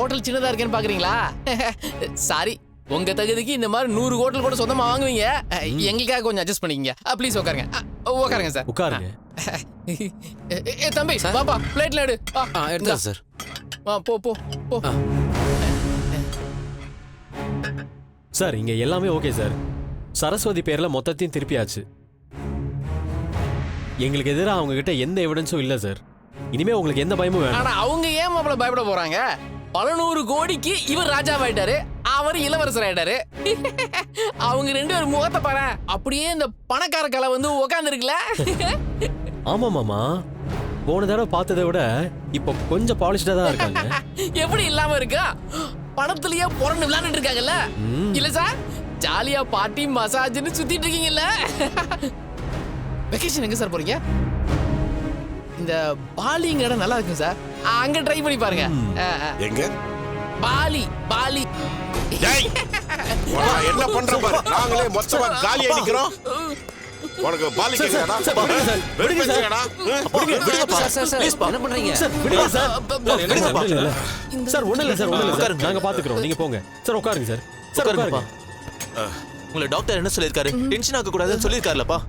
Hotel சின்னதா இருக்கேன்னு பாக்குறீங்களா? சாரி, உங்க தகுதிக்கு இந்த மாதிரி 100 ஹோட்டல் கூட சொந்தமா வாங்குவீங்க. எங்களுக்காக கொஞ்சம் அட்ஜஸ்ட் பண்ணிக்கங்க. ப்ளீஸ் உட்காருங்க. உட்காருங்க சார். உட்காருங்க. தம்பி பாப்பா பிளேட்ல எடு. எடுத்தா சார். போ போ போ. சார் இங்க எல்லாமே ஓகே சார். சரஸ்வதி பேர்ல மொத்தத்தையும் திருப்பியாச்சு. எங்களுக்கு எதிராக அவங்க கிட்ட எந்த எவிடன்ஸும் இல்ல சார். இனிமே உங்களுக்கு எந்த பயமும் வேண்டாம். ஆனா அவங்க ஏன் மாப்பிள பயப்பட போறாங்க? 100 கோடிக்கு இவர் ராஜாவாயிட்டாரு, அவர் இளவரசர் ஆயிட்டாரு. அவங்க 2 பேரும் முகத்தை பாரு, அப்படியே இந்த பணக்கார கலை வந்து உட்கார்ந்து இருக்குல்ல. ஆமா மாமா, போன தடவை பார்த்ததை விட இப்ப கொஞ்சம் பாலிஷ்டா தான் இருக்காங்க. எப்படி இல்லாம இருக்கா? பணத்திலேயே புரண்டு விளையாண்டுட்டு இருக்காங்கல்ல. இல்ல சார், ஜாலியா பார்ட்டி மசாஜ்னு சுத்திட்டு இருக்கீங்கல்ல. வெக்கேஷன் எங்க சார் போறீங்க? இந்த பாலிங்க இடம் நல்லா இருக்கு சார், அங்க ட்ரை பண்ணி பாருங்க. எங்க? Bali Bali. என்ன பண்ற பாரு, நாங்களே மொத்தமா காலியா நிக்கிறோம். உனக்கு பாலி கேக்குறடா? விடுங்க சார். என்ன பண்றீங்க? சார் ஒண்ணு இல்ல சார், நாங்க பாத்துக்கிறோம், நீங்க போங்க சார். உட்காருங்க சார். சார் உட்காருங்க. உங்களை டாக்டர் என்ன சொல்லிருக்காரு? டென்ஷன் ஆக கூடாதுன்னு சொல்லிருக்காருலப்பா.